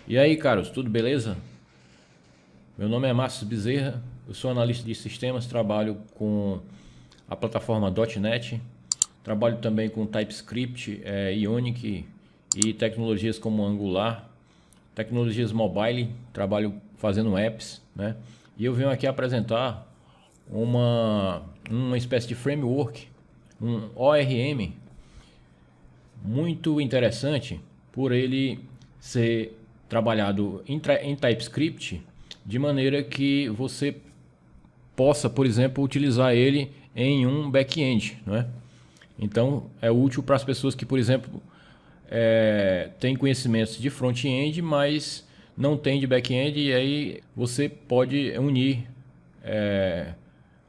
E aí, caros, tudo beleza? Meu nome é Márcio Bezerra, eu sou analista de sistemas, trabalho com a plataforma .NET, trabalho também com TypeScript, Ionic e tecnologias como Angular, tecnologias mobile, trabalho fazendo apps, né? E eu venho aqui apresentar uma espécie de framework, um ORM, muito interessante por ele ser trabalhado em TypeScript de maneira que você possa, por exemplo, utilizar ele em um back-end, não é? Então é útil para as pessoas que, por exemplo, têm conhecimentos de front-end, mas não tem de back-end, e aí você pode unir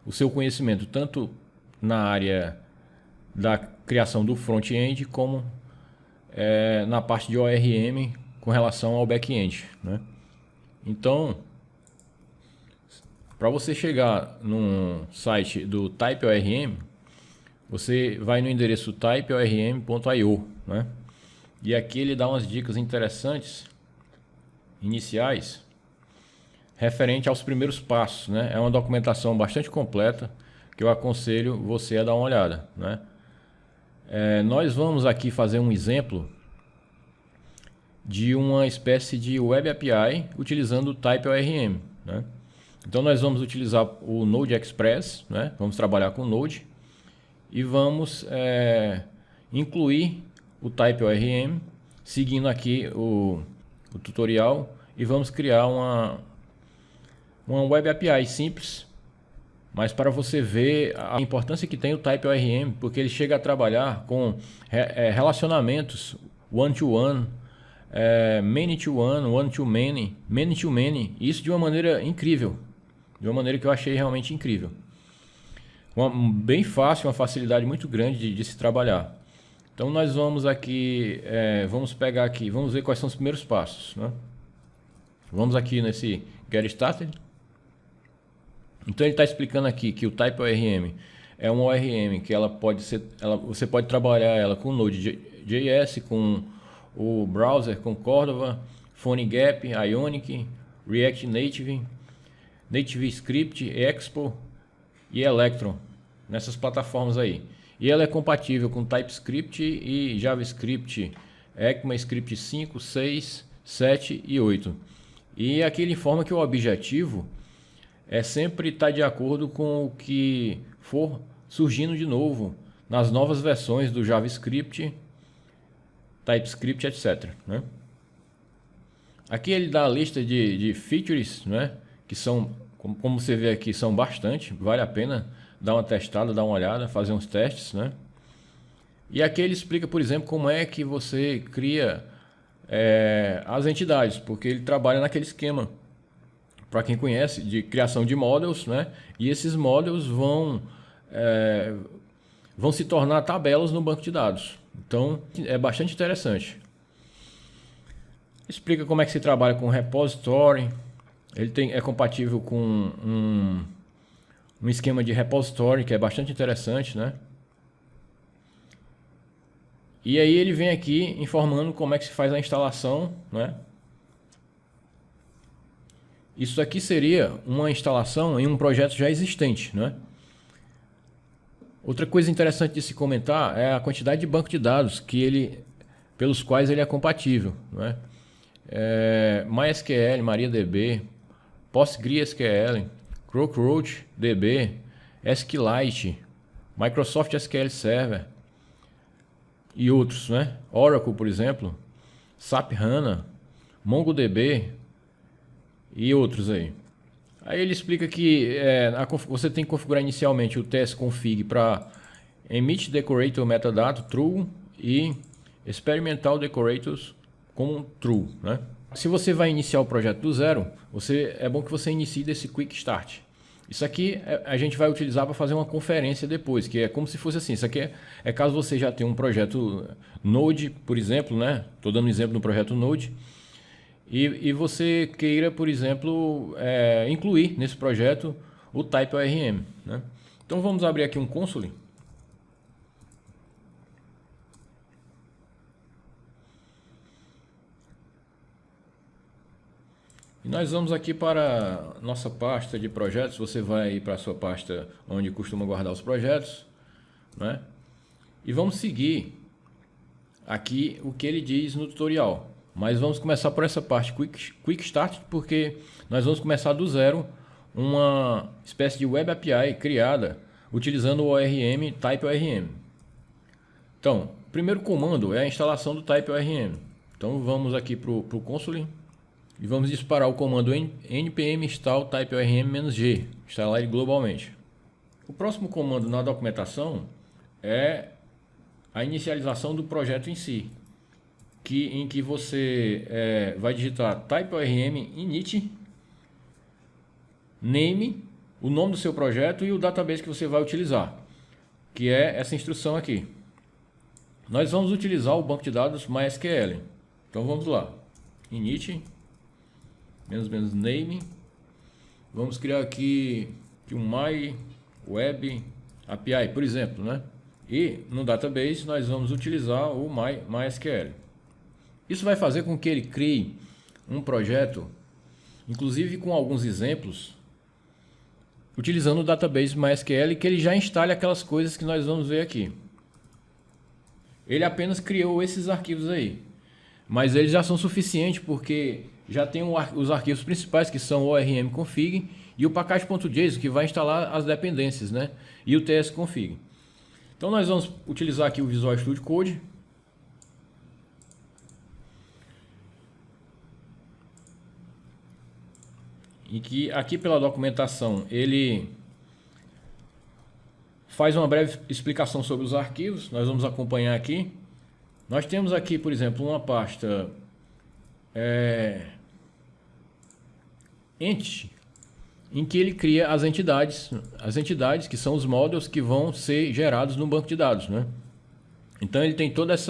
o seu conhecimento tanto na área da criação do front-end como na parte de ORM com relação ao back-end, né? Então, para você chegar num site do TypeORM, você vai no endereço typeorm.io, né? E aqui ele dá umas dicas interessantes iniciais referente aos primeiros passos, né? É uma documentação bastante completa que eu aconselho você a dar uma olhada, né? Nós vamos aqui fazer um exemplo de uma espécie de Web API utilizando o TypeORM, né? Então nós vamos utilizar o Node Express, né? Vamos trabalhar com Node e vamos incluir o TypeORM, seguindo aqui o tutorial, e vamos criar uma Web API simples, mas para você ver a importância que tem o TypeORM, porque ele chega a trabalhar com relacionamentos one-to-one, many-to-one, one-to-many, many-to-many, isso de uma maneira incrível, de uma maneira que eu achei realmente incrível. Bem fácil, uma facilidade muito grande de se trabalhar. Então nós vamos aqui, vamos pegar aqui, vamos ver quais são os primeiros passos, né? Vamos aqui nesse Get Started. Então ele está explicando aqui que o TypeORM é um ORM que você pode trabalhar ela com Node.js, com o browser, com Cordova, PhoneGap, Ionic, React Native, NativeScript, Expo e Electron, nessas plataformas aí. E ela é compatível com TypeScript e JavaScript, ECMAScript 5, 6, 7 e 8. E aqui ele informa que o objetivo é sempre estar de acordo com o que for surgindo de novo nas novas versões do JavaScript, TypeScript, etc, né? Aqui ele dá a lista de features, né? Que são, como você vê aqui, são bastante, vale a pena dar uma testada, dar uma olhada, fazer uns testes, né? E aqui ele explica, por exemplo, como é que você cria as entidades, porque ele trabalha naquele esquema, para quem conhece, de criação de models, né? E esses models vão se tornar tabelas no banco de dados. Então é bastante interessante. Explica como é que se trabalha com repository. Ele é compatível com um esquema de repository que é bastante interessante, né? E aí ele vem aqui informando como é que se faz a instalação, né? Isso aqui seria uma instalação em um projeto já existente, né? Outra coisa interessante de se comentar é a quantidade de banco de dados pelos quais ele é compatível, né? MySQL, MariaDB, PostgreSQL, CockroachDB, SQLite, Microsoft SQL Server e outros, né? Oracle, por exemplo, SAP HANA, MongoDB e outros aí. Aí ele explica que você tem que configurar inicialmente o tsconfig para emit decorator metadata true e experimental decorators com true, né? Se você vai iniciar o projeto do zero, é bom que você inicie desse quick start. Isso aqui a gente vai utilizar para fazer uma conferência depois, que é como se fosse assim. Isso aqui é caso você já tenha um projeto Node, por exemplo, né? Estou dando um exemplo do projeto Node. E você queira, por exemplo, incluir nesse projeto o TypeORM, né? Então vamos abrir aqui um console. E nós vamos aqui para nossa pasta de projetos. Você vai para a sua pasta onde costuma guardar os projetos, né? E vamos seguir aqui o que ele diz no tutorial. Mas vamos começar por essa parte Quick Start, porque nós vamos começar do zero uma espécie de Web API criada utilizando o ORM TypeORM. Então, o primeiro comando é a instalação do TypeORM. Então vamos aqui para o console e vamos disparar o comando npm install TypeORM-g, instalar ele globalmente. O próximo comando na documentação é a inicialização do projeto em si, em que você vai digitar TypeORM init, name, o nome do seu projeto e o database que você vai utilizar, que é essa instrução aqui. Nós vamos utilizar o banco de dados MySQL. Então vamos lá, init, -name, vamos criar aqui um My Web API, por exemplo, né? E no database nós vamos utilizar o MySQL. Isso vai fazer com que ele crie um projeto, inclusive com alguns exemplos, utilizando o database MySQL, que ele já instale aquelas coisas que nós vamos ver aqui. Ele apenas criou esses arquivos aí, mas eles já são suficientes porque já tem os arquivos principais, que são o ormconfig e o package.json, que vai instalar as dependências, né? E o tsconfig. Então nós vamos utilizar aqui o Visual Studio Code. E que aqui pela documentação ele faz uma breve explicação sobre os arquivos. Nós vamos acompanhar aqui. Nós temos aqui, por exemplo, uma pasta entity, em que ele cria as entidades que são os models que vão ser gerados no banco de dados, né? Então ele tem todo esse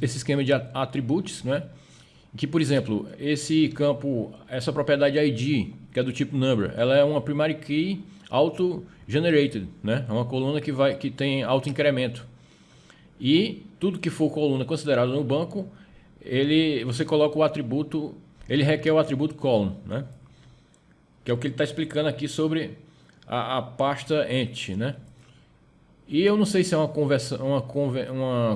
esquema de atributos, né? Que, por exemplo, esse campo, essa propriedade ID, que é do tipo number, ela é uma primary key auto-generated, né? É uma coluna que tem auto-incremento. E tudo que for coluna considerada no banco, você coloca o atributo, ele requer o atributo column, né? Que é o que ele está explicando aqui sobre a pasta entity, né? E eu não sei se é uma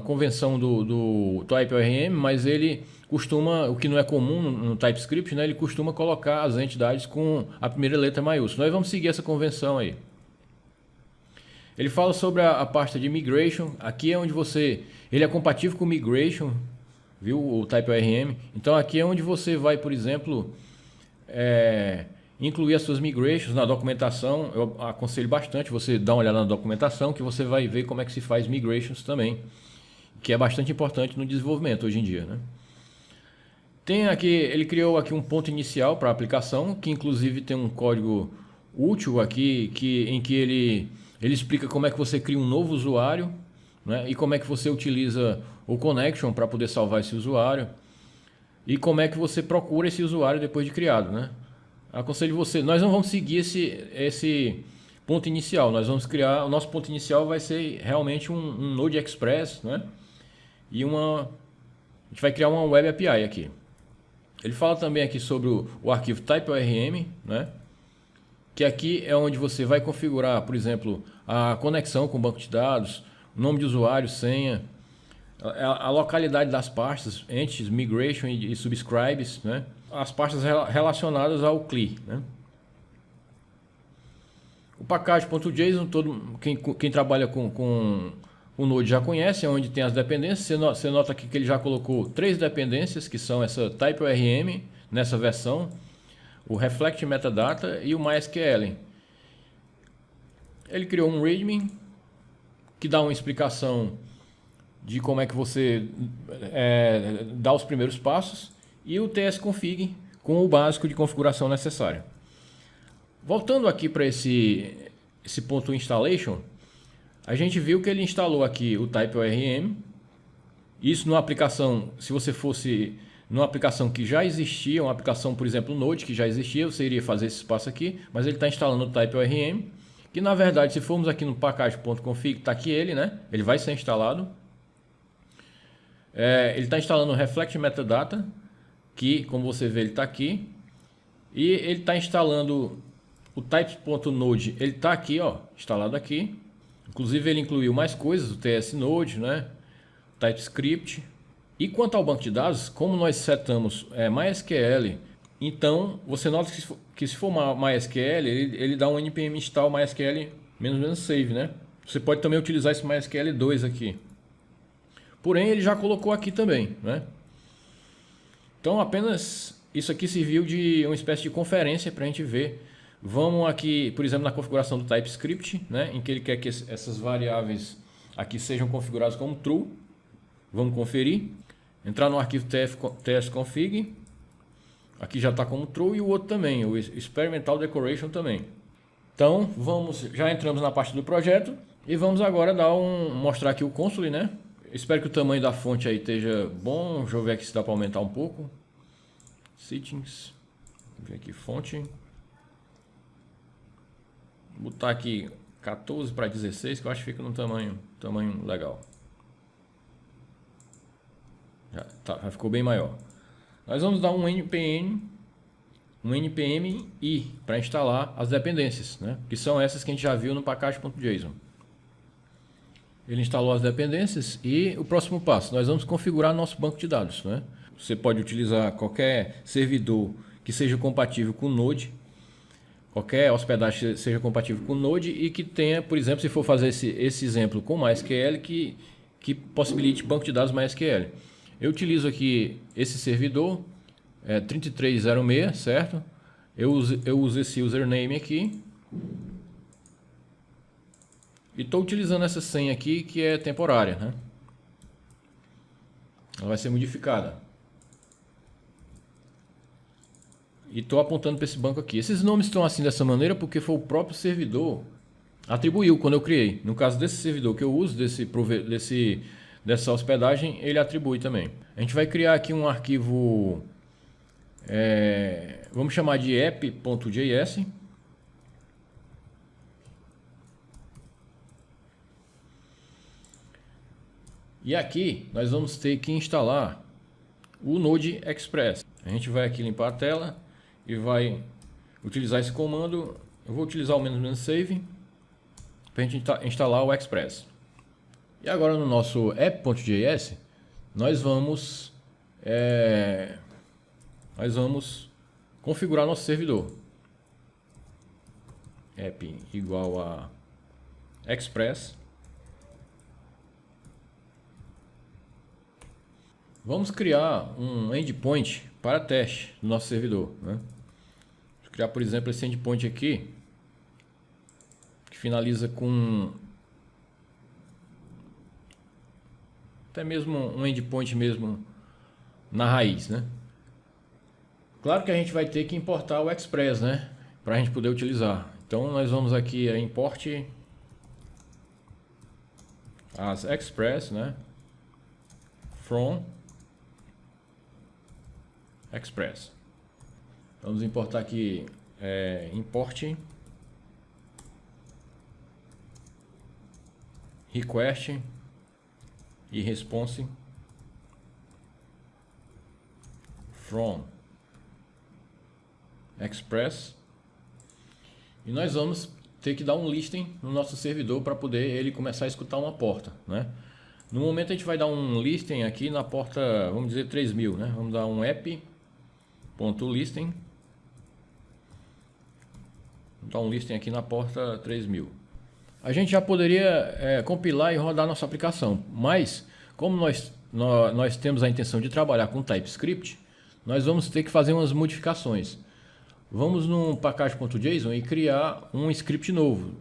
convenção do TypeORM, mas ele costuma, o que não é comum no TypeScript, né? Ele costuma colocar as entidades com a primeira letra maiúscula. Nós vamos seguir essa convenção aí. Ele fala sobre a pasta de migration. Aqui é onde ele é compatível com migration, viu? O TypeORM. Então aqui é onde você vai, por exemplo, incluir as suas migrations na documentação. Eu aconselho bastante você dar uma olhada na documentação, que você vai ver como é que se faz migrations também, que é bastante importante no desenvolvimento hoje em dia, né? Tem aqui, ele criou aqui um ponto inicial para a aplicação, que inclusive tem um código útil aqui, em que ele explica como é que você cria um novo usuário, né? E como é que você utiliza o connection para poder salvar esse usuário, e como é que você procura esse usuário depois de criado, né? Aconselho você, nós não vamos seguir esse ponto inicial, nós vamos criar, o nosso ponto inicial vai ser realmente um Node Express, né? E a gente vai criar uma Web API aqui. Ele fala também aqui sobre o arquivo TypeORM, né? Que aqui é onde você vai configurar, por exemplo, a conexão com o banco de dados, nome de usuário, senha, a localidade das pastas, entities, migration e subscribes, né? As pastas relacionadas ao CLI, né? O package.json, quem trabalha com o Node já conhece, é onde tem as dependências. Você nota aqui que ele já colocou 3 dependências, que são essa TypeORM nessa versão, o Reflect Metadata e o MySQL. Ele criou um README que dá uma explicação de como é que você dá os primeiros passos, e o tsconfig com o básico de configuração necessário. Voltando aqui para esse ponto installation, a gente viu que ele instalou aqui o TypeORM. Isso numa aplicação, se você fosse numa aplicação que já existia, uma aplicação, por exemplo, Node, que já existia, você iria fazer esse passo aqui, mas ele está instalando o TypeORM, que na verdade, se formos aqui no package.config, está aqui ele, né? Ele vai ser instalado. Ele está instalando o Reflect Metadata, que, como você vê, ele está aqui. E ele está instalando o types.node, ele está aqui, ó, instalado aqui. Inclusive ele incluiu mais coisas, o TS Node, né? TypeScript. E quanto ao banco de dados, como nós setamos MySQL, então você nota que se for MySQL, ele dá um npm install MySQL -save, né? Você pode também utilizar esse MySQL 2 aqui. Porém, ele já colocou aqui também, né? Então apenas isso aqui serviu de uma espécie de conferência para a gente ver. Vamos aqui, por exemplo, na configuração do TypeScript, né? Em que ele quer que essas variáveis aqui sejam configuradas como true. Vamos conferir. Entrar no arquivo tsconfig. Aqui já está como true e o outro também, o experimental decoration também. Então, já entramos na parte do projeto e vamos agora mostrar aqui o console, né? Espero que o tamanho da fonte aí esteja bom. Deixa eu ver aqui se dá para aumentar um pouco. Settings. Vou ver aqui fonte. Vou botar aqui 14 para 16, que eu acho que fica num tamanho legal. Já ficou bem maior. Nós vamos dar um npm i para instalar as dependências, né? Que são essas que a gente já viu no package.json. Ele instalou as dependências e o próximo passo, nós vamos configurar nosso banco de dados, né? Você pode utilizar qualquer servidor que seja compatível com Node, qualquer hospedagem que seja compatível com Node e que tenha, por exemplo, se for fazer esse exemplo com MySQL, que possibilite banco de dados MySQL. Eu utilizo aqui esse servidor 3306, certo? Eu uso esse username aqui. E estou utilizando essa senha aqui que é temporária, né? Ela vai ser modificada. E estou apontando para esse banco aqui. Esses nomes estão assim dessa maneira porque foi o próprio servidor atribuiu quando eu criei. No caso desse servidor que eu uso, dessa hospedagem, ele atribui também. A gente vai criar aqui um arquivo, vamos chamar de app.js. E aqui nós vamos ter que instalar o Node Express. A gente vai aqui limpar a tela e vai utilizar esse comando. Eu vou utilizar o "-save" para a gente instalar o Express. E agora no nosso app.js nós vamos configurar nosso servidor. App igual a Express. Vamos criar um endpoint para teste do nosso servidor, né? Vou criar, por exemplo, esse endpoint aqui, que finaliza com até mesmo um endpoint mesmo na raiz, né? Claro que a gente vai ter que importar o Express, né? Para a gente poder utilizar. Então nós vamos aqui a import as Express, né? From Express. Vamos importar aqui import request e response from Express, e nós vamos ter que dar um listing no nosso servidor para poder ele começar a escutar uma porta, né? No momento a gente vai dar um listing aqui na porta, vamos dizer 3000, né? Vamos dar um app.listing. Vou dar um listing aqui na porta 3000. A gente já poderia compilar e rodar nossa aplicação, mas como nós temos a intenção de trabalhar com TypeScript, nós vamos ter que fazer umas modificações. Vamos no package.json e criar um script novo.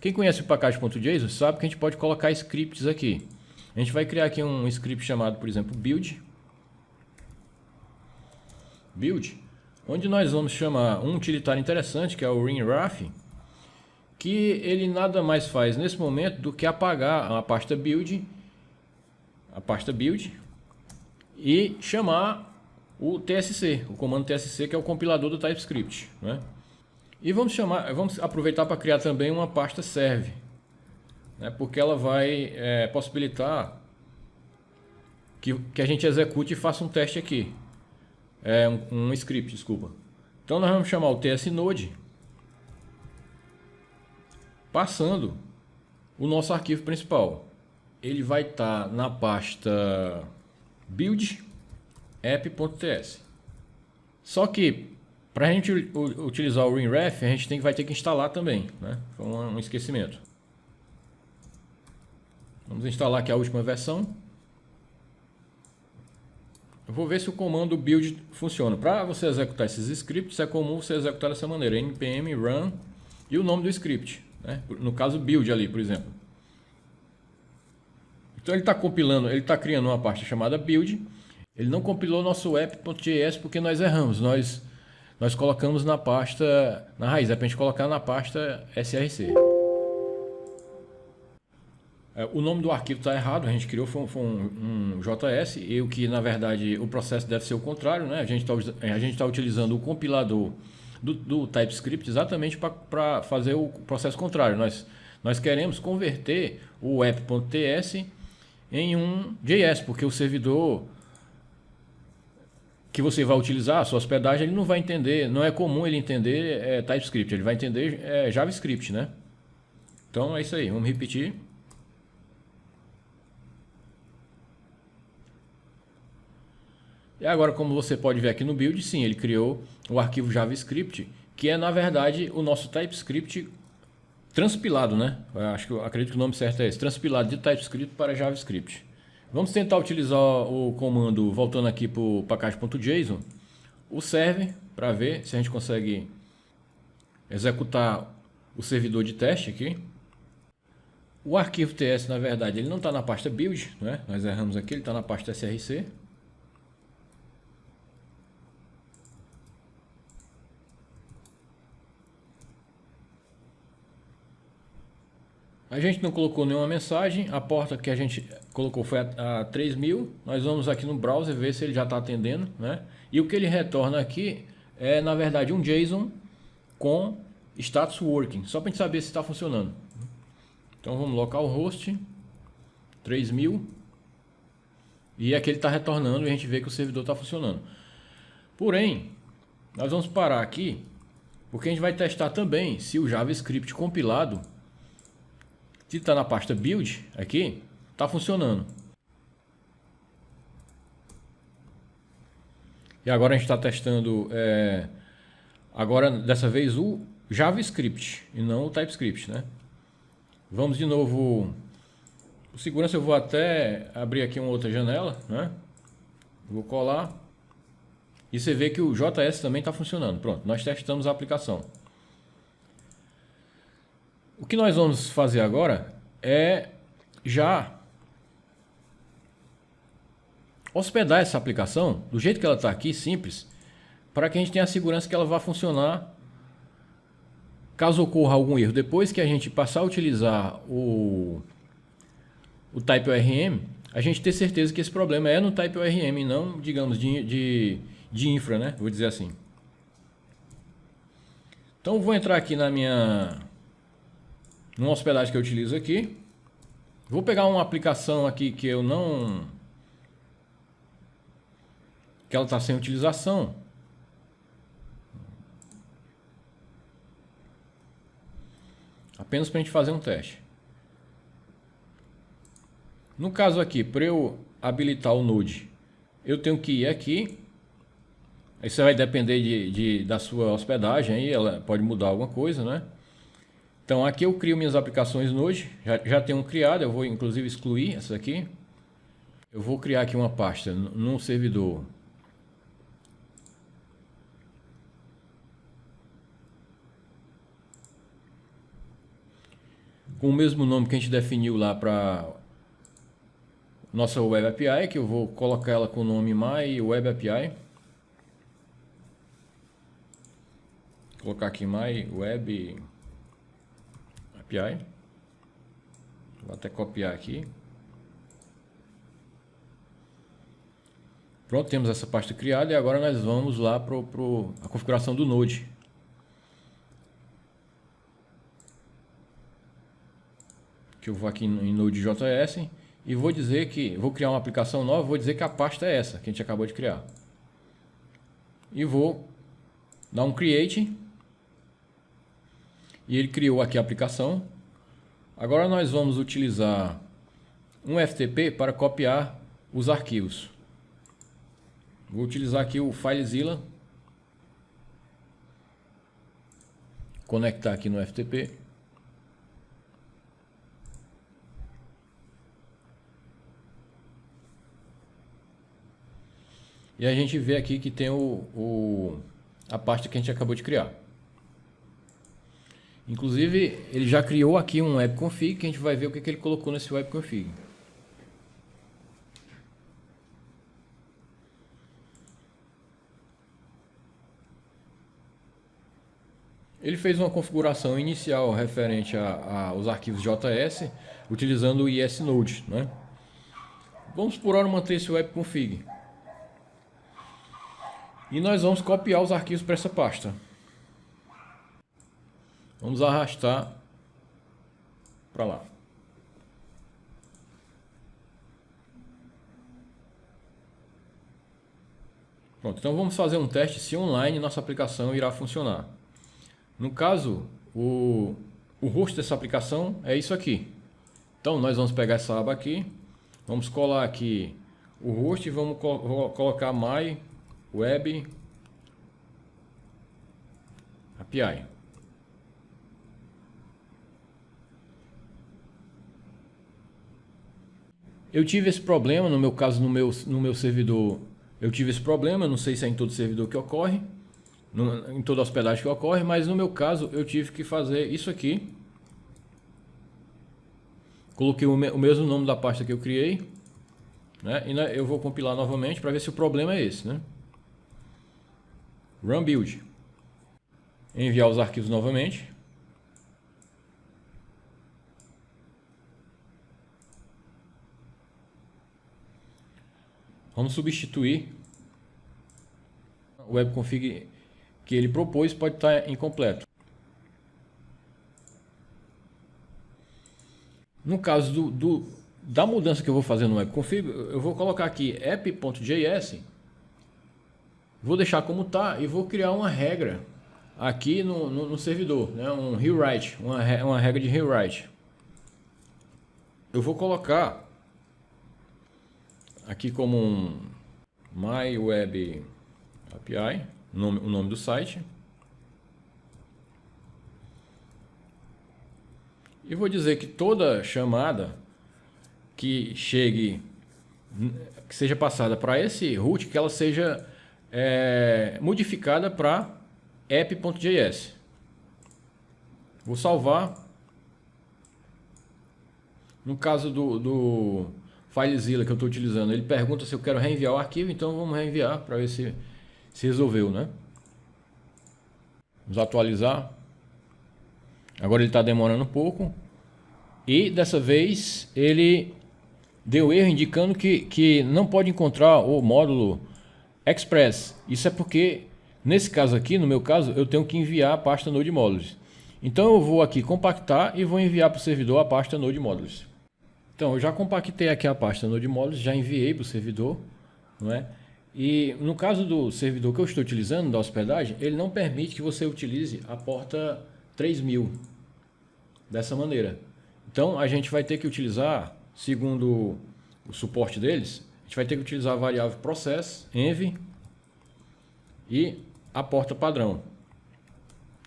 Quem conhece o package.json sabe que a gente pode colocar scripts aqui. A gente vai criar aqui um script chamado, por exemplo, build, onde nós vamos chamar um utilitário interessante, que é o rinraf, que ele nada mais faz nesse momento do que apagar a pasta build, e chamar o TSC, o comando TSC, que é o compilador do TypeScript, né? E vamos aproveitar para criar também uma pasta serve, né? Porque ela vai possibilitar que a gente execute e faça um teste aqui. um script, desculpa. Então nós vamos chamar o tsnode passando o nosso arquivo principal. Ele vai estar na pasta build app.ts. Só que para a gente utilizar o WinRef, a gente vai ter que instalar também, né? Foi um esquecimento. Vamos instalar aqui a última versão. Eu vou ver se o comando build funciona. Para você executar esses scripts, é comum você executar dessa maneira: npm run e o nome do script, né? No caso build ali, por exemplo. Então ele está compilando, ele está criando uma pasta chamada build. Ele não compilou nosso app.js porque nós erramos. Nós colocamos na pasta, na raiz, é para a gente colocar na pasta src. O nome do arquivo está errado, a gente criou foi um JS, e o que na verdade o processo deve ser o contrário, né? A gente está utilizando o compilador do TypeScript exatamente para fazer o processo contrário. Nós queremos converter o app.ts em um JS, porque o servidor que você vai utilizar, a sua hospedagem, ele não vai entender, não é comum ele entender TypeScript, ele vai entender JavaScript, né? Então é isso aí, vamos repetir. E agora, como você pode ver aqui no build, sim, ele criou o arquivo JavaScript, que é na verdade o nosso TypeScript transpilado, né? Acredito que o nome certo é esse, transpilado de TypeScript para JavaScript. Vamos tentar utilizar o comando, voltando aqui para o package.json, o server, para ver se a gente consegue executar o servidor de teste aqui. O arquivo TS, na verdade, ele não está na pasta build, né? Nós erramos aqui, ele está na pasta src. A gente não colocou nenhuma mensagem, a porta que a gente colocou foi a 3000. Nós vamos aqui no browser ver se ele já está atendendo, né? E o que ele retorna aqui é, na verdade, um JSON com status working, só para a gente saber se está funcionando. Então vamos localhost 3000 e aqui ele está retornando e a gente vê que o servidor está funcionando. Porém, nós vamos parar aqui porque a gente vai testar também se o JavaScript compilado, se está na pasta build aqui, está funcionando. E agora a gente está testando, agora dessa vez o JavaScript e não o TypeScript, né? Vamos de novo. O segurança eu vou até abrir aqui uma outra janela, né? Vou colar. E você vê que o JS também está funcionando. Pronto, nós testamos a aplicação. O que nós vamos fazer agora é já hospedar essa aplicação do jeito que ela está aqui, simples, para que a gente tenha a segurança que ela vai funcionar caso ocorra algum erro. Depois que a gente passar a utilizar o TypeORM, a gente ter certeza que esse problema é no TypeORM e não, digamos, de infra, né? Vou dizer assim. Então vou entrar aqui numa hospedagem que eu utilizo aqui. Vou pegar uma aplicação aqui que eu não... que ela está sem utilização. Apenas para a gente fazer um teste. No caso aqui, para eu habilitar o Node, eu tenho que ir aqui. Isso vai depender da sua hospedagem, aí ela pode mudar alguma coisa, né? Então aqui eu crio minhas aplicações Node, já tenho criado, eu vou inclusive excluir essa aqui. Eu vou criar aqui uma pasta num servidor. Com o mesmo nome que a gente definiu lá para nossa Web API, que eu vou colocar ela com o nome My Web API. Vou colocar aqui My Web API. Vou até copiar aqui. Pronto, temos essa pasta criada e agora nós vamos lá para a configuração do Node. Que eu vou aqui em Node.js e vou dizer que vou criar uma aplicação nova, vou dizer que a pasta é essa que a gente acabou de criar. e vou dar um create. E ele criou aqui a aplicação. Agora nós vamos utilizar um FTP para copiar os arquivos. Vou utilizar aqui o FileZilla. Conectar aqui no FTP. E a gente vê aqui que tem a pasta que a gente acabou de criar. Inclusive, ele já criou aqui um webconfig, que a gente vai ver o que ele colocou nesse webconfig. Ele fez uma configuração inicial referente aos arquivos JS, utilizando o ESNode, né? Vamos por hora manter esse webconfig. E nós vamos copiar os arquivos para essa pasta. Vamos arrastar para lá. Pronto, então vamos fazer um teste se online nossa aplicação irá funcionar. No caso, o host dessa aplicação é isso aqui. Então nós vamos pegar essa aba aqui, vamos colar aqui o host e vamos colocar My Web API. Eu tive esse problema, no meu caso, no meu servidor, eu tive esse problema, não sei se é em todo servidor que ocorre, em toda hospedagem que ocorre, mas no meu caso eu tive que fazer isso aqui. Coloquei o mesmo nome da pasta que eu criei, né? E eu vou compilar novamente para ver se o problema é esse, né? Run build. Enviar os arquivos novamente. Vamos substituir o webconfig que ele propôs, pode estar incompleto. No caso da mudança que eu vou fazer no webconfig, eu vou colocar aqui app.js, vou deixar como está e vou criar uma regra aqui no servidor, né? Um rewrite, uma regra de rewrite. Eu vou colocar aqui como um My Web API, o nome do site. E vou dizer que toda chamada que seja passada para esse root, que ela seja modificada para app.js. Vou salvar. No caso do FileZilla que eu estou utilizando, ele pergunta se eu quero reenviar o arquivo, então vamos reenviar para ver se resolveu, né? Vamos atualizar. Agora ele está demorando um pouco. E dessa vez ele deu erro indicando que não pode encontrar o módulo Express. Isso é porque, nesse caso aqui, no meu caso, eu tenho que enviar a pasta Node Modules. Então eu vou aqui compactar e vou enviar para o servidor a pasta Node Modules. Então eu já compactei aqui a pasta Node Modules, já enviei para o servidor, não é? E no caso do servidor que eu estou utilizando, da hospedagem, ele não permite que você utilize a porta 3000 dessa maneira. Então a gente vai ter que utilizar, segundo o suporte deles, a gente vai ter que utilizar a variável process, env e a porta padrão,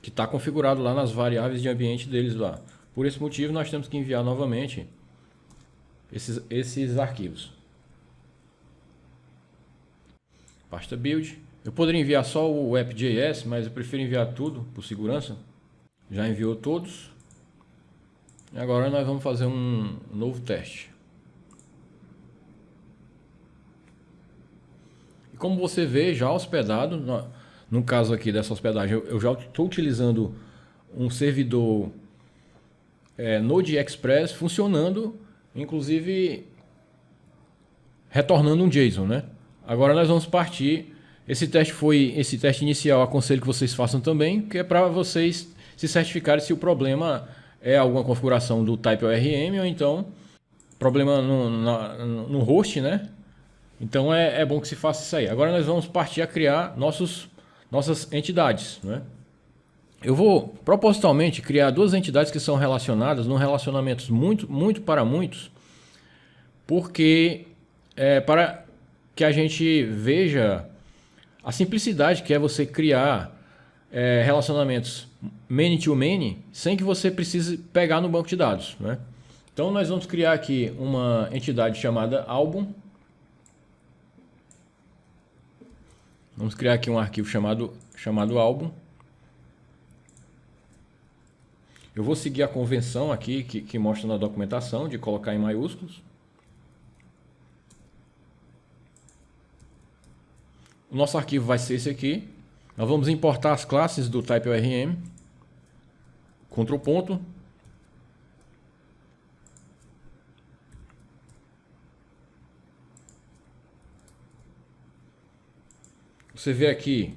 que está configurado lá nas variáveis de ambiente deles lá. Por esse motivo nós temos que enviar novamente esses arquivos. Pasta build. Eu poderia enviar só o app.js, mas eu prefiro enviar tudo por segurança. Já enviou todos. E agora nós vamos fazer um novo teste. E como você vê, já hospedado, no caso aqui dessa hospedagem, eu já estou utilizando um servidor Node Express funcionando, inclusive retornando um JSON, né? Agora nós vamos partir. Esse teste inicial, aconselho que vocês façam também, que é para vocês se certificarem se o problema é alguma configuração do type ORM ou então problema no host, né? Então é bom que se faça isso aí. Agora nós vamos partir a criar nossos nossas entidades, né? Eu vou propositalmente criar duas entidades que são relacionadas num relacionamento muito para muitos, porque para que a gente veja a simplicidade que é você criar relacionamentos many to many sem que você precise pegar no banco de dados, né? Então nós vamos criar aqui uma entidade chamada álbum. Vamos criar aqui um arquivo chamado álbum. Eu vou seguir a convenção aqui que mostra na documentação de colocar em maiúsculos. O nosso arquivo vai ser esse aqui. Nós vamos importar as classes do type ORM. Ctrl ponto. Você vê aqui,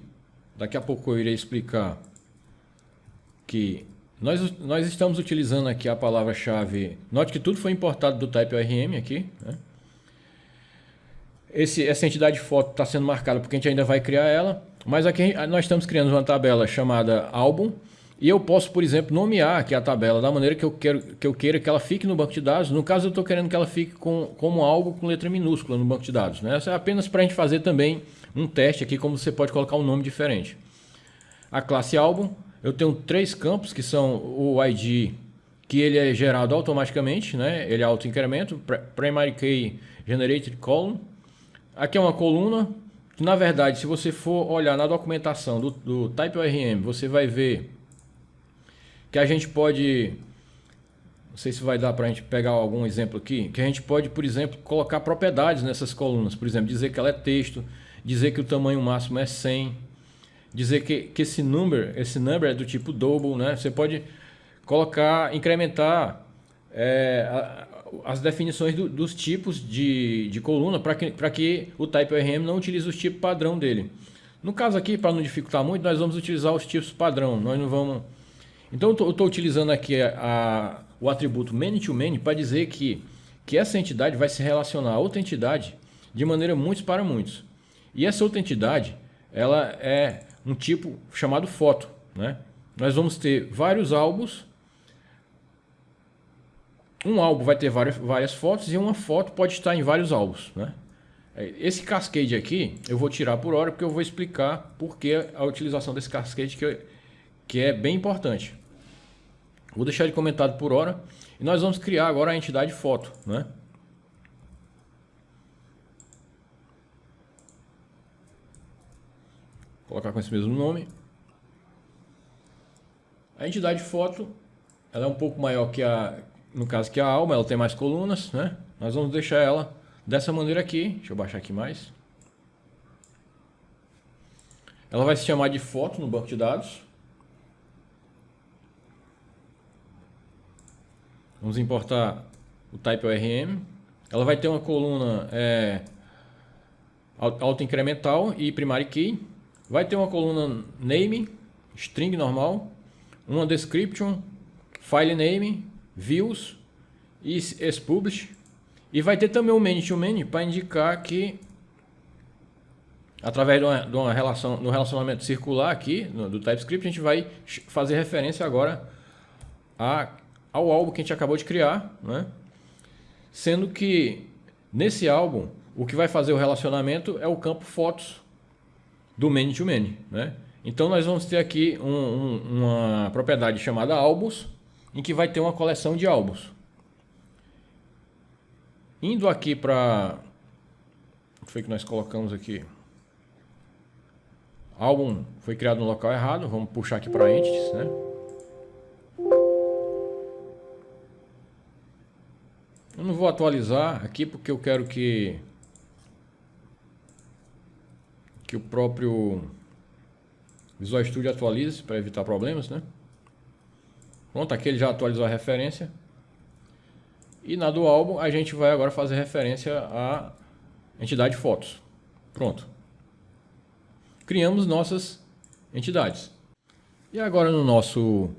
daqui a pouco eu irei explicar que nós estamos utilizando aqui a palavra-chave. Note que tudo foi importado do type ORM aqui, né? Essa entidade foto está sendo marcada porque a gente ainda vai criar ela, mas aqui nós estamos criando uma tabela chamada álbum e eu posso, por exemplo, nomear aqui a tabela da maneira que eu queira que ela fique no banco de dados. No caso, eu estou querendo que ela fique como álbum com letra minúscula no banco de dados, né? Isso é apenas para a gente fazer também um teste aqui, como você pode colocar um nome diferente. A classe álbum, eu tenho 3 campos que são o ID, que ele é gerado automaticamente, né? Ele é auto-incremento, primary key generated column. Aqui é uma coluna, que na verdade, se você for olhar na documentação do type ORM, você vai ver que a gente pode, não sei se vai dar para a gente pegar algum exemplo aqui, que a gente pode, por exemplo, colocar propriedades nessas colunas, por exemplo, dizer que ela é texto, dizer que o tamanho máximo é 100, dizer que esse number é do tipo double, né? Você pode colocar, incrementar as definições dos tipos de coluna para que o type ORM não utilize os tipos padrão dele. No caso aqui, para não dificultar muito, nós vamos utilizar os tipos padrão. Nós não vamos. Então eu estou utilizando aqui o atributo many to many para dizer que essa entidade vai se relacionar a outra entidade de maneira muitos para muitos. E essa outra entidade, ela é um tipo chamado foto, né? Nós vamos ter vários álbuns. Um álbum vai ter várias fotos e uma foto pode estar em vários álbuns, né? Esse cascade aqui eu vou tirar por hora porque eu vou explicar por que a utilização desse cascade que é bem importante. Vou deixar ele comentado por hora e nós vamos criar agora a entidade foto, né? Vou colocar com esse mesmo nome. A entidade foto, ela é um pouco maior que no caso que a alma, ela tem mais colunas, né? Nós vamos deixar ela dessa maneira aqui. Deixa eu baixar aqui mais. Ela vai se chamar de foto no banco de dados. Vamos importar o type ORM. Ela vai ter uma coluna auto-incremental e primary key. Vai ter uma coluna name, string normal, uma description, file name, views e publish. E vai ter também um many to many para indicar que, através de uma relação, no relacionamento circular aqui do TypeScript, a gente vai fazer referência agora ao álbum que a gente acabou de criar, né? Sendo que nesse álbum o que vai fazer o relacionamento é o campo fotos do many to many, né? Então nós vamos ter aqui uma propriedade chamada álbuns, em que vai ter uma coleção de álbuns. Indo aqui para... O que foi que nós colocamos aqui? Álbum foi criado no local errado. Vamos puxar aqui para entities, né? Eu não vou atualizar aqui porque eu quero que o próprio Visual Studio atualize para evitar problemas, né? Pronto, aqui ele já atualizou a referência. E na do álbum a gente vai agora fazer referência à entidade fotos. Pronto. Criamos nossas entidades. E agora no nosso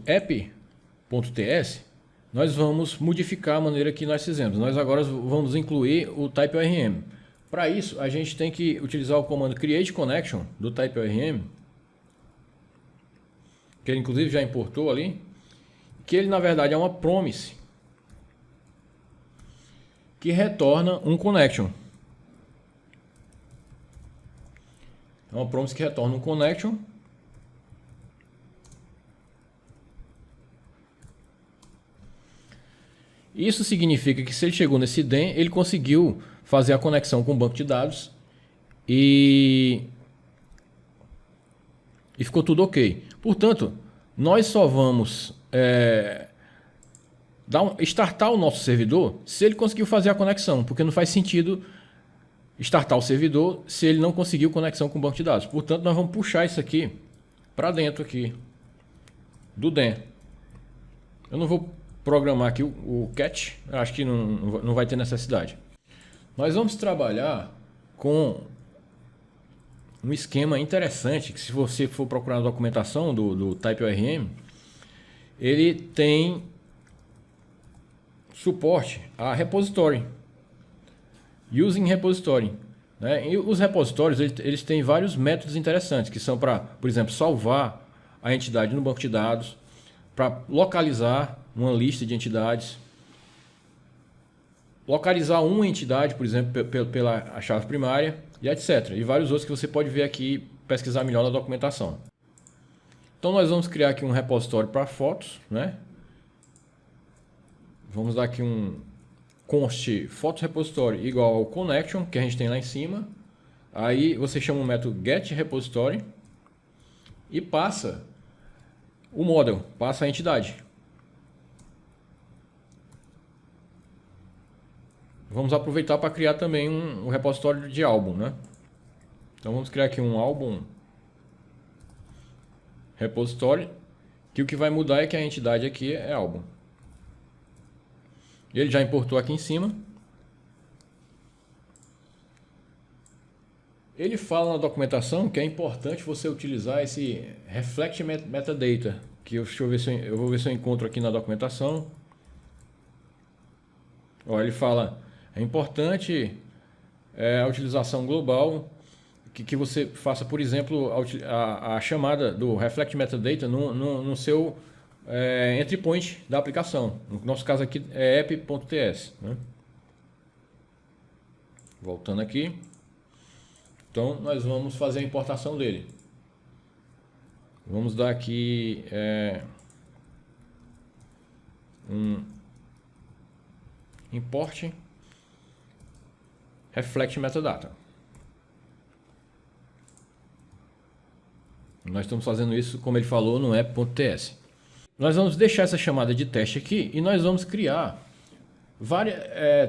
app.ts nós vamos modificar a maneira que nós fizemos. Nós agora vamos incluir o type ORM. Para isso, a gente tem que utilizar o comando create connection do TypeORM, que ele inclusive já importou ali, que ele na verdade é uma promise que retorna um connection. É uma promise que retorna um connection. Isso significa que se ele chegou nesse DEM, ele conseguiu fazer a conexão com o banco de dados e ficou tudo ok. Portanto, nós só vamos startar o nosso servidor se ele conseguiu fazer a conexão, porque não faz sentido startar o servidor se ele não conseguiu conexão com o banco de dados. Portanto, nós vamos puxar isso aqui para dentro aqui do DEM. Eu não vou programar aqui o catch, acho que não vai ter necessidade. Nós vamos trabalhar com um esquema interessante, que se você for procurar a documentação do TypeORM, ele tem suporte a repository, using repository, né? E os repositórios eles têm vários métodos interessantes, que são para, por exemplo, salvar a entidade no banco de dados, para localizar uma lista de entidades, localizar uma entidade, por exemplo, pela chave primária, e etc. E vários outros que você pode ver aqui, pesquisar melhor na documentação. Então nós vamos criar aqui um repositório para fotos, né? Vamos dar aqui um const fotos repository igual ao connection que a gente tem lá em cima. Aí você chama o método get repository e passa o model, passa a entidade. Vamos aproveitar para criar também um repositório de álbum, né? Então vamos criar aqui um álbum repository, que o que vai mudar é que a entidade aqui é álbum. Ele já importou aqui em cima. Ele fala na documentação que é importante você utilizar esse reflect metadata, que eu vou ver se eu encontro aqui na documentação. Ó, ele fala, é importante a utilização global, que você faça, por exemplo, a chamada do reflect metadata no seu entry point da aplicação. No nosso caso aqui é app.ts, né? Voltando aqui. Então nós vamos fazer a importação dele. Vamos dar aqui um import reflect metadata. Nós estamos fazendo isso, como ele falou, no app.ts. Nós vamos deixar essa chamada de teste aqui e nós vamos criar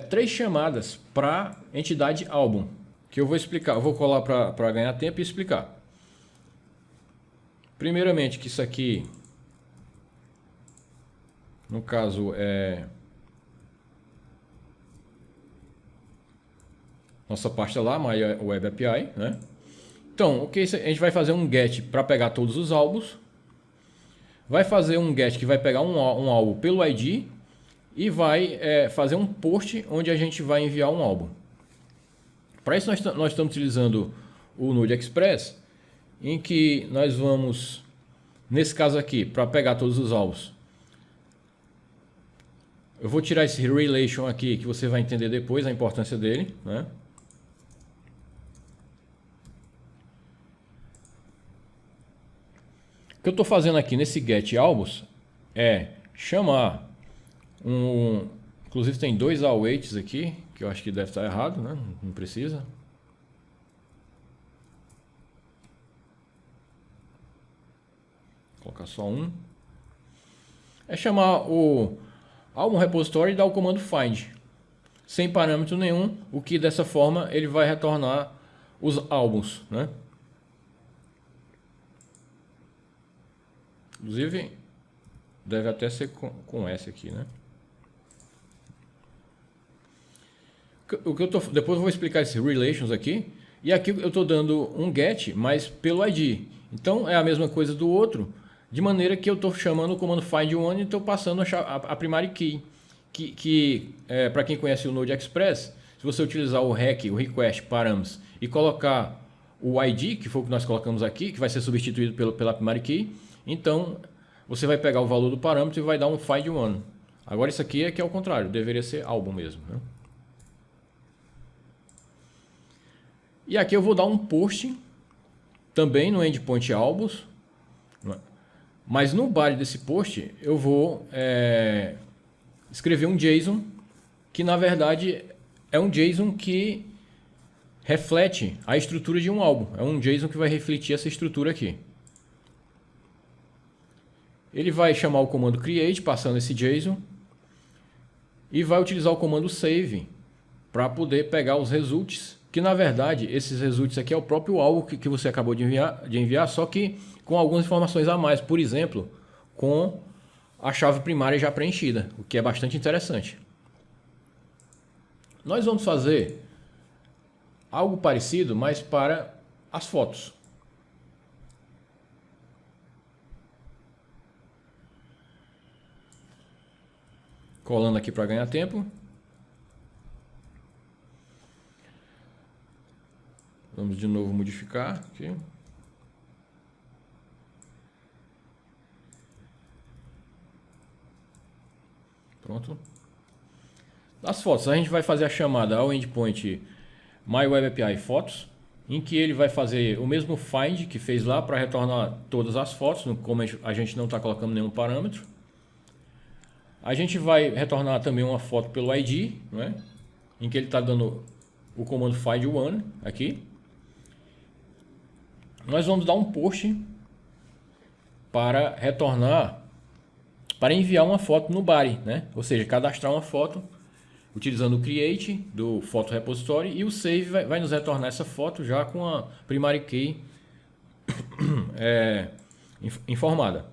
três chamadas para entidade álbum, que eu vou explicar. Eu vou colar para ganhar tempo e explicar. Primeiramente, que isso aqui, no caso, é nossa pasta lá, My Web API, né? Então, o que a gente vai fazer um get para pegar todos os álbuns, vai fazer um get que vai pegar um álbum pelo ID e vai fazer um post onde a gente vai enviar um álbum. Para isso nós estamos utilizando o Node Express, em que nós vamos, nesse caso aqui, para pegar todos os álbuns, eu vou tirar esse relation aqui, que você vai entender depois a importância dele, né? O que eu estou fazendo aqui nesse get álbuns é chamar inclusive tem dois awaits aqui, que eu acho que deve estar errado, né? Não precisa. Vou colocar só um. É chamar o álbum repository e dar o comando find, sem parâmetro nenhum, o que dessa forma ele vai retornar os álbuns, né? Inclusive, deve até ser com S aqui, né? Depois eu vou explicar esses relations aqui. E aqui eu estou dando um get, mas pelo ID. Então é a mesma coisa do outro, de maneira que eu estou chamando o comando find one e estou passando a primary key. Que para quem conhece o Node Express, Se você utilizar o REQ, o request params, e colocar o ID, que foi o que nós colocamos aqui, que vai ser substituído pela primary key, então você vai pegar o valor do parâmetro e vai dar um find one. Agora isso aqui é que é o contrário, deveria ser álbum mesmo, né? E aqui eu vou dar um post também no endpoint albums, mas no body desse post eu vou escrever um JSON que na verdade é um JSON que reflete a estrutura de um álbum. É um JSON que vai refletir essa estrutura aqui. Ele vai chamar o comando create passando esse JSON e vai utilizar o comando save para poder pegar os results, que na verdade esses results aqui é o próprio álbum que você acabou de enviar, só que com algumas informações a mais, por exemplo, com a chave primária já preenchida, o que é bastante interessante. Nós vamos fazer algo parecido, mas para as fotos. Colando aqui para ganhar tempo. Vamos de novo modificar aqui. Pronto. Das fotos, a gente vai fazer a chamada ao endpoint MyWebAPI Fotos, em que ele vai fazer o mesmo find que fez lá para retornar todas as fotos, como a gente não está colocando nenhum parâmetro. A gente vai retornar também uma foto pelo ID, né? Em que ele está dando o comando find one aqui. Nós vamos dar um post para retornar, para enviar uma foto no body, né? Ou seja, cadastrar uma foto utilizando o create do photo repository, e o save vai nos retornar essa foto já com a primary key informada.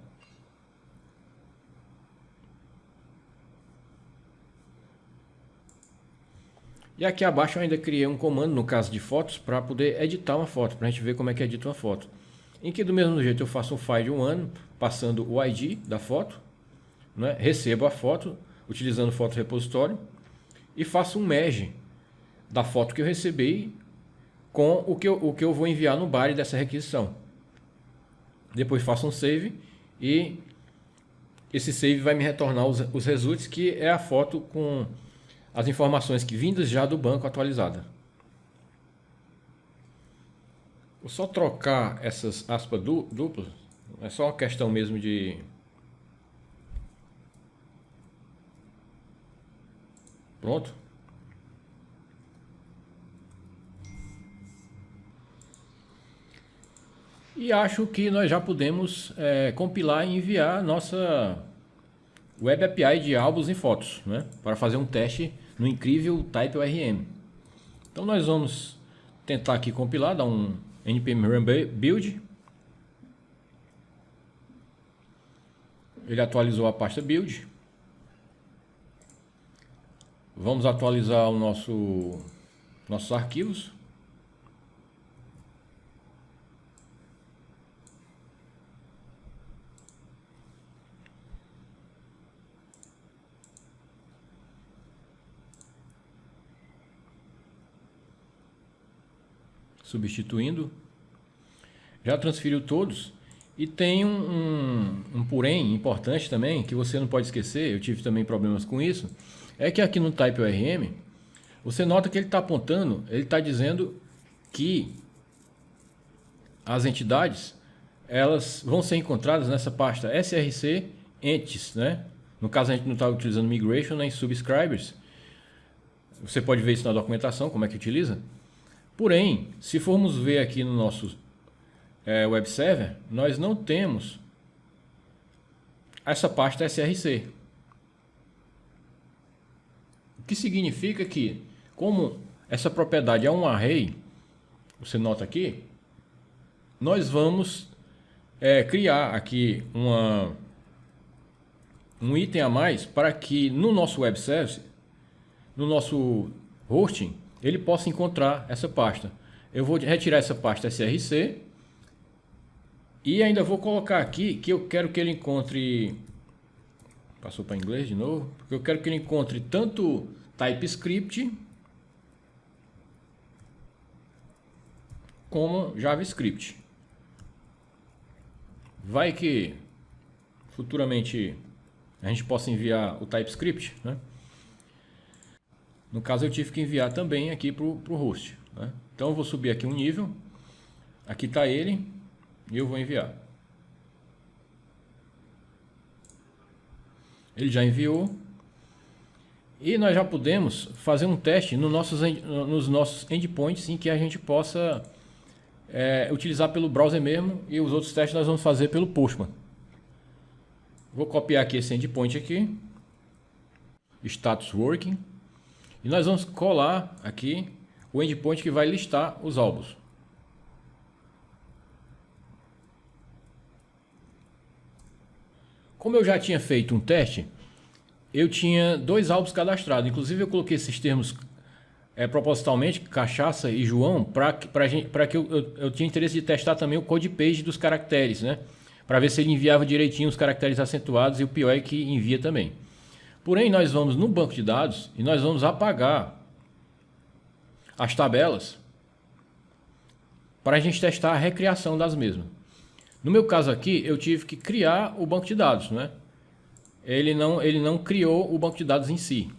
E aqui abaixo eu ainda criei um comando, no caso de fotos, para poder editar uma foto, para a gente ver como é que edita uma foto. Em que do mesmo jeito eu faço um find one, passando o ID da foto, né? Recebo a foto, utilizando o photo repository, e faço um merge da foto que eu recebi com o que eu vou enviar no body dessa requisição. Depois faço um save e esse save vai me retornar os results, que é a foto com as informações que vindas já do banco atualizada. Vou só trocar essas aspas duplas, é só uma questão mesmo de... Pronto. E acho que nós já podemos compilar e enviar nossa Web API de álbuns e fotos, né? Para fazer um teste no incrível TypeORM. Então nós vamos tentar aqui compilar, dar um npm run build. Ele atualizou a pasta build. Vamos atualizar o nossos arquivos. Substituindo. Já transferiu todos. E tem um porém importante também, que você não pode esquecer, eu tive também problemas com isso, é que aqui no TypeORM, você nota que ele está apontando, ele está dizendo que as entidades, elas vão ser encontradas nessa pasta src entities, né? No caso a gente não está utilizando migration nem subscribers. Você pode ver isso na documentação, como é que utiliza. Porém, se formos ver aqui no nosso web server, nós não temos essa pasta src. O que significa que, como essa propriedade é um array, você nota aqui, nós vamos criar aqui um item a mais para que no nosso web service, no nosso hosting, ele possa encontrar essa pasta. Eu vou retirar essa pasta src e ainda vou colocar aqui que eu quero que ele encontre... Passou para inglês de novo. Porque eu quero que ele encontre tanto TypeScript como JavaScript. Vai que futuramente a gente possa enviar o TypeScript, né? No caso eu tive que enviar também aqui para o host, né? Então eu vou subir aqui um nível, aqui está ele e eu vou enviar. Ele já enviou e nós já podemos fazer um teste nos nossos endpoints em que a gente possa utilizar pelo browser mesmo, e os outros testes nós vamos fazer pelo Postman. Vou copiar aqui esse endpoint aqui, status working, e nós vamos colar aqui o endpoint que vai listar os álbuns. Como eu já tinha feito um teste, eu tinha 2 álbuns cadastrados. Inclusive eu coloquei esses termos propositalmente, Cachaça e João, para que eu tinha interesse de testar também o code page dos caracteres, né? Para ver se ele enviava direitinho os caracteres acentuados, e o pior é que envia também. Porém, nós vamos no banco de dados e nós vamos apagar as tabelas para a gente testar a recriação das mesmas. No meu caso aqui, eu tive que criar o banco de dados, né? Ele não criou o banco de dados em si.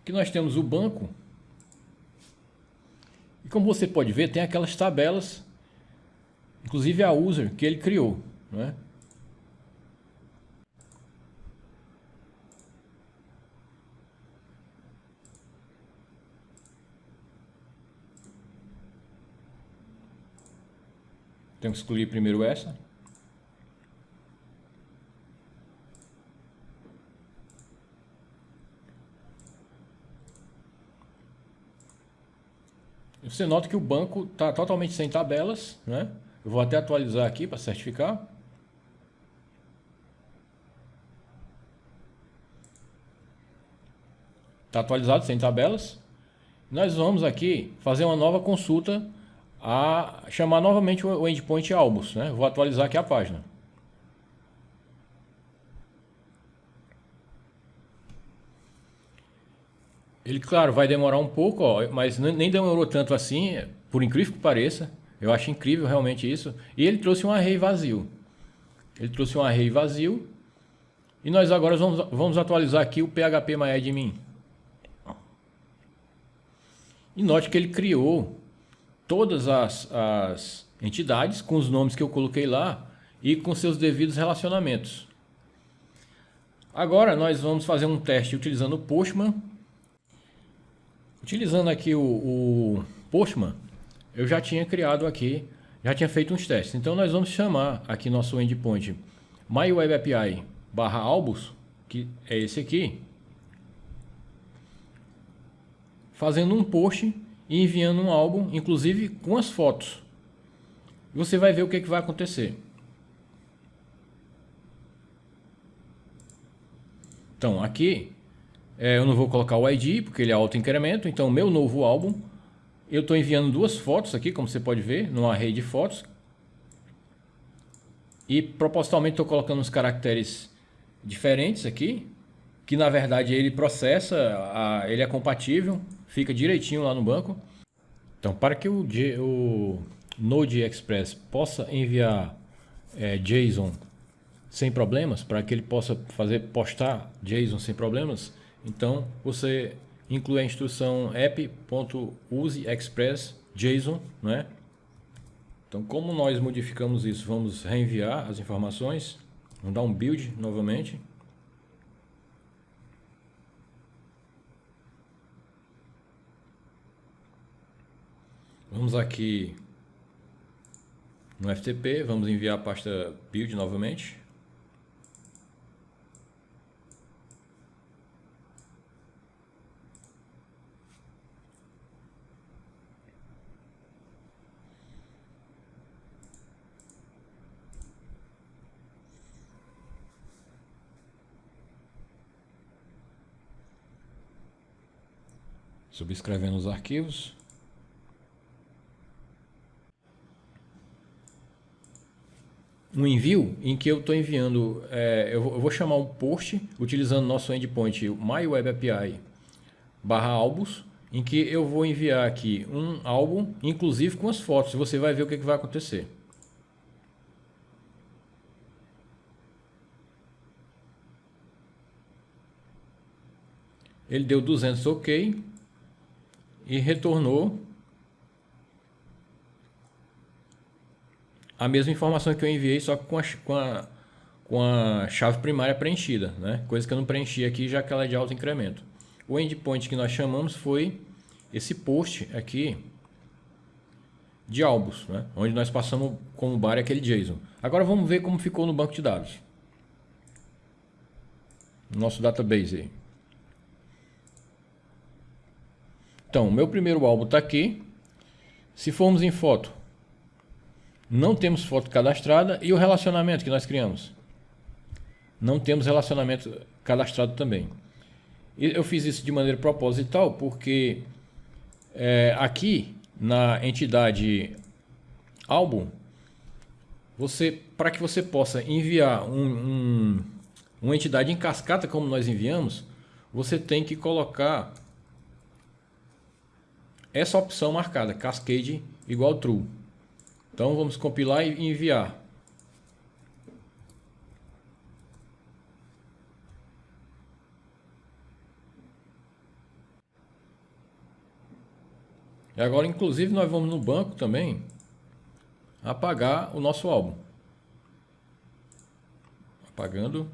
Aqui nós temos o banco. E como você pode ver, tem aquelas tabelas, inclusive a user que ele criou, né? Tenho que excluir primeiro essa. Você nota que o banco está totalmente sem tabelas, né? Eu vou até atualizar aqui para certificar. Está atualizado, sem tabelas. Nós vamos aqui fazer uma nova consulta a chamar novamente o endpoint albums, né? Vou atualizar aqui a página. Ele, claro, vai demorar um pouco, ó, mas nem demorou tanto assim, por incrível que pareça. Eu acho incrível realmente isso. E ele trouxe um array vazio. Ele trouxe um array vazio. E nós agora vamos atualizar aqui o phpMyAdmin. E note que ele criou todas as entidades com os nomes que eu coloquei lá e com seus devidos relacionamentos. Agora nós vamos fazer um teste utilizando o Postman. Utilizando aqui o Postman, eu já tinha criado aqui, já tinha feito uns testes. Então nós vamos chamar aqui nosso endpoint MyWebAPI/albums, que é esse aqui, fazendo um post e enviando um álbum, inclusive com as fotos. Você vai ver o que vai acontecer. Então aqui eu não vou colocar o ID, porque ele é auto-incremento. Então, meu novo álbum, eu estou enviando 2 fotos aqui, como você pode ver, no array de fotos. E propositalmente estou colocando uns caracteres diferentes aqui, que na verdade ele processa, ele é compatível, fica direitinho lá no banco. Então, para que o Node Express possa enviar JSON sem problemas, para que ele possa postar JSON sem problemas, então você inclui a instrução app.useExpressJSON, né? Então, como nós modificamos isso, vamos reenviar as informações. Vamos dar um build novamente. Vamos aqui no FTP, vamos enviar a pasta build novamente. Subscrevendo os arquivos. Um envio em que eu estou enviando, eu vou chamar um post utilizando nosso endpoint MyWebAPI/albums em que eu vou enviar aqui um álbum, inclusive com as fotos. Você vai ver o que vai acontecer. Ele deu 200 OK e retornou a mesma informação que eu enviei, só que com a chave primária preenchida, né? Coisa que eu não preenchi aqui, já que ela é de alto incremento. O endpoint que nós chamamos foi esse post aqui de álbuns, né? Onde nós passamos como body aquele JSON. Agora vamos ver como ficou no banco de dados. Nosso database aí. Então, o meu primeiro álbum está aqui. Se formos em foto, não temos foto cadastrada. E o relacionamento que nós criamos? Não temos relacionamento cadastrado também. Eu fiz isso de maneira proposital porque aqui na entidade álbum, para que você possa enviar uma entidade em cascata como nós enviamos, você tem que colocar essa opção marcada, cascade igual true. Então vamos compilar e enviar. E agora, inclusive, nós vamos no banco também apagar o nosso álbum. Apagando.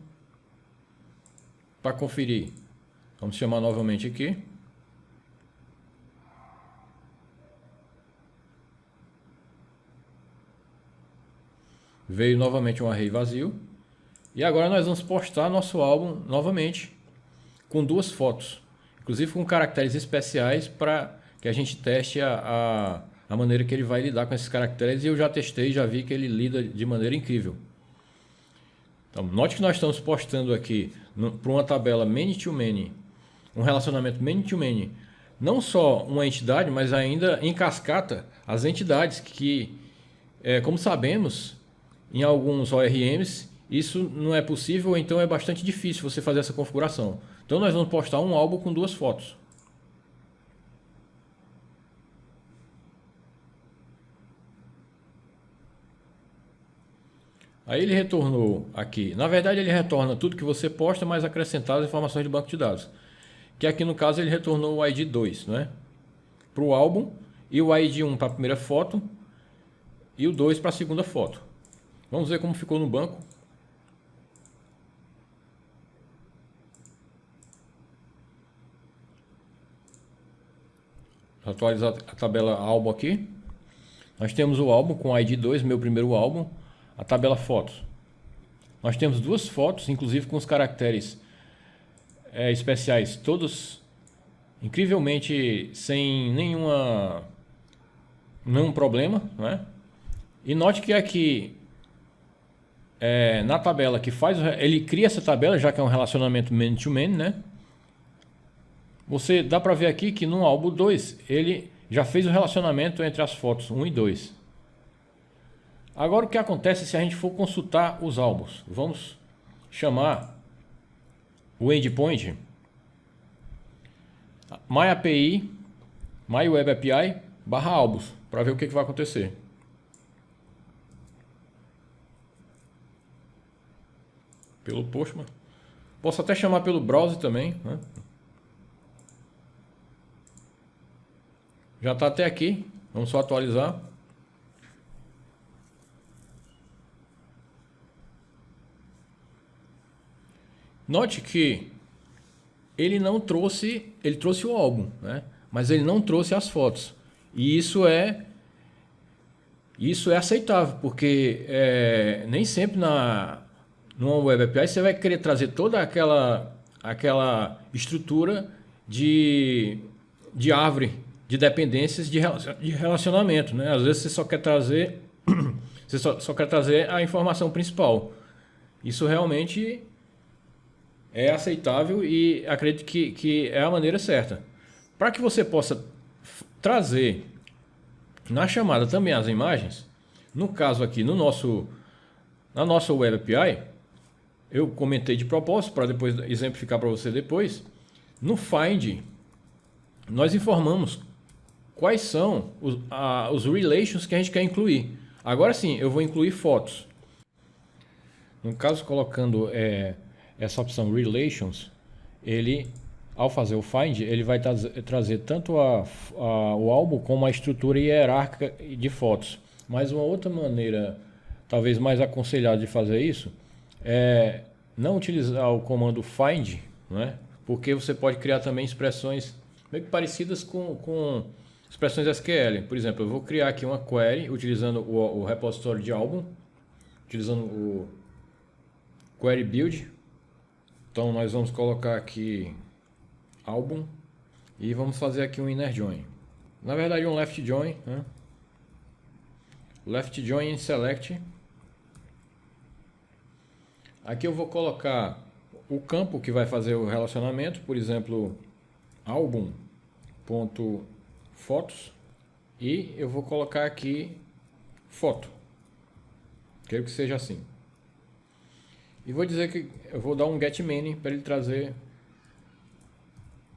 Para conferir, vamos chamar novamente aqui. Veio novamente um array vazio. E agora nós vamos postar nosso álbum novamente com duas fotos. Inclusive com caracteres especiais para que a gente teste a maneira que ele vai lidar com esses caracteres. E eu já testei, já vi que ele lida de maneira incrível. Então, note que nós estamos postando aqui para uma tabela many-to-many, um relacionamento many-to-many, não só uma entidade, mas ainda em cascata as entidades que, como sabemos, em alguns ORMs isso não é possível, ou então é bastante difícil você fazer essa configuração. Então nós vamos postar um álbum com duas fotos. Aí ele retornou aqui. Na verdade ele retorna tudo que você posta, mas acrescentar as informações de banco de dados. Que aqui no caso ele retornou o ID 2, né? Para o álbum, e o ID 1 para a primeira foto e o 2 para a segunda foto. Vamos ver como ficou no banco. Atualizar a tabela álbum aqui. Nós temos o álbum com ID 2, meu primeiro álbum. A tabela fotos. Nós temos duas fotos, inclusive com os caracteres especiais, todos incrivelmente sem nenhum problema, né? E note que aqui na tabela que faz, ele cria essa tabela, já que é um relacionamento man-to-man, né? Você dá para ver aqui que no álbum 2 ele já fez o relacionamento entre as fotos 1 e 2. Agora o que acontece se a gente for consultar os álbuns? Vamos chamar o endpoint MyAPI, MyWebAPI /álbuns para ver o que vai acontecer. Pelo Postman. Posso até chamar pelo browser também, né? Já está até aqui. Vamos só atualizar. Note que ele não trouxe, ele trouxe o álbum, né? Mas ele não trouxe as fotos. E isso é aceitável, porque nem sempre numa Web API você vai querer trazer toda aquela estrutura de árvore de dependências de relacionamento, né? Às vezes você só quer trazer só quer trazer a informação principal. Isso realmente é aceitável e acredito que é a maneira certa. Para que você possa trazer na chamada também as imagens, no caso aqui na nossa Web API, eu comentei de propósito para depois exemplificar para você depois, no Find nós informamos quais são os relations que a gente quer incluir. Agora sim, eu vou incluir fotos. No caso, colocando essa opção Relations, ele, ao fazer o Find, ele vai trazer tanto o álbum como a estrutura hierárquica de fotos. Mas uma outra maneira, talvez mais aconselhada de fazer isso, é não utilizar o comando Find, né? Porque você pode criar também expressões meio que parecidas com expressões SQL. Por exemplo, eu vou criar aqui uma query utilizando o repositório de álbum, utilizando o query build. Então nós vamos colocar aqui álbum e vamos fazer aqui um inner join. Na verdade um left join, né? Left join em select. Aqui eu vou colocar o campo que vai fazer o relacionamento, por exemplo, álbum.fotos, e eu vou colocar aqui foto. Quero que seja assim. E vou dizer que eu vou dar um get many para ele trazer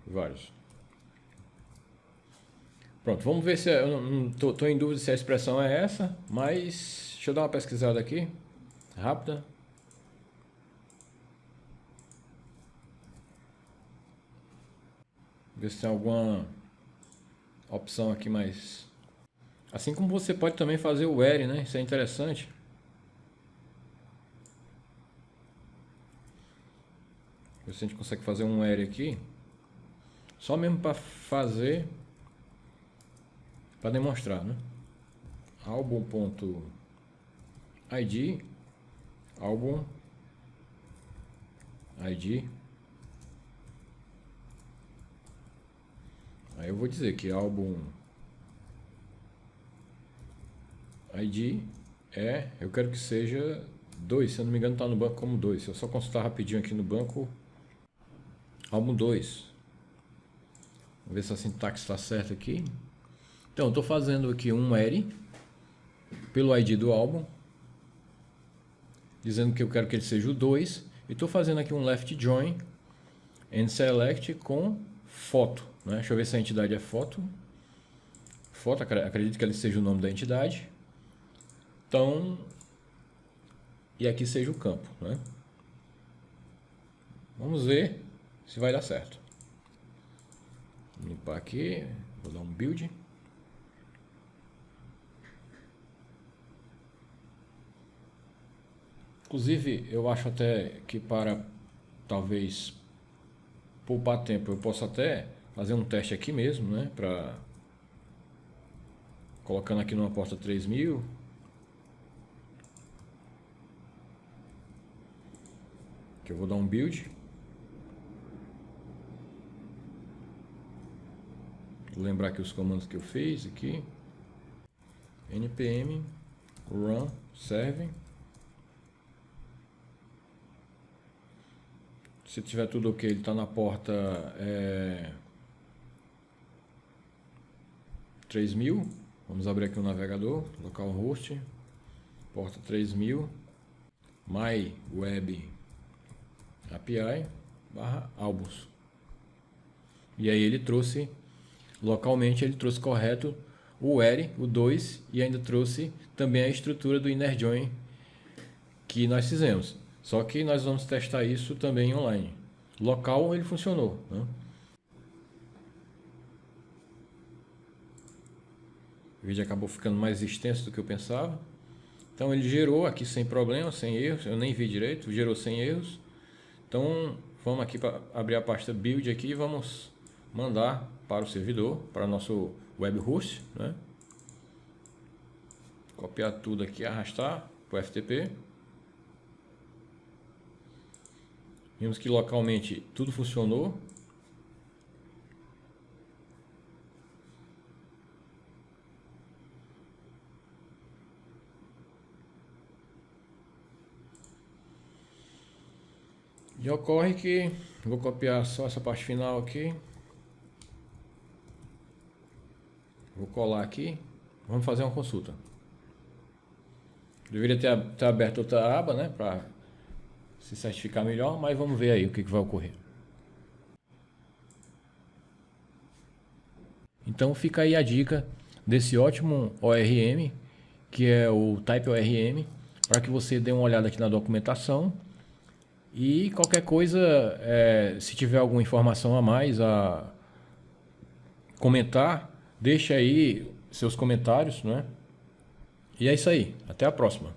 vários. Pronto, vamos ver se eu não tô em dúvida se a expressão é essa, mas deixa eu dar uma pesquisada aqui, rápida. Ver se tem alguma opção aqui mais. Assim como você pode também fazer o where, né? Isso é interessante. Ver se a gente consegue fazer um where aqui. Só mesmo para fazer, para demonstrar, né? Album.id, álbum id. Aí eu vou dizer que álbum id eu quero que seja 2, se eu não me engano está no banco como 2. Se eu só consultar rapidinho aqui no banco, álbum 2. Vamos ver se a sintaxe está certa aqui. Então, estou fazendo aqui um query pelo ID do álbum, dizendo que eu quero que ele seja o 2. E estou fazendo aqui um left join and select com foto. Né? Deixa eu ver se a entidade é foto. Foto, acredito que ele seja o nome da entidade. Então, e aqui seja o campo. Né? Vamos ver se vai dar certo. Vou limpar aqui, vou dar um build. Inclusive, eu acho até que para talvez poupar tempo, eu posso até fazer um teste aqui mesmo, né? Colocando aqui numa porta 3000. Que eu vou dar um build. Vou lembrar aqui os comandos que eu fiz aqui. npm run serve. Se tiver tudo ok, ele está na porta 3000. Vamos abrir aqui o navegador, localhost, porta 3000, my web API /álbuns. E aí ele trouxe, localmente ele trouxe correto o where, o 2, e ainda trouxe também a estrutura do inner join que nós fizemos. Só que nós vamos testar isso também online. Local ele funcionou, né? O vídeo acabou ficando mais extenso do que eu pensava. Então ele gerou aqui sem problema, sem erros. Eu nem vi direito, gerou sem erros. Então vamos aqui para abrir a pasta build aqui e vamos mandar para o servidor, para o nosso web host, né? Copiar tudo aqui, arrastar para o FTP. Vimos que localmente tudo funcionou. E ocorre que vou copiar só essa parte final aqui. Vou colar aqui. Vamos fazer uma consulta. Deveria ter aberto outra aba, né, para se certificar melhor, mas vamos ver aí o que vai ocorrer. Então fica aí a dica desse ótimo ORM, que é o Type ORM, para que você dê uma olhada aqui na documentação. E qualquer coisa, se tiver alguma informação a mais a comentar, deixa aí seus comentários, né? E é isso aí. Até a próxima.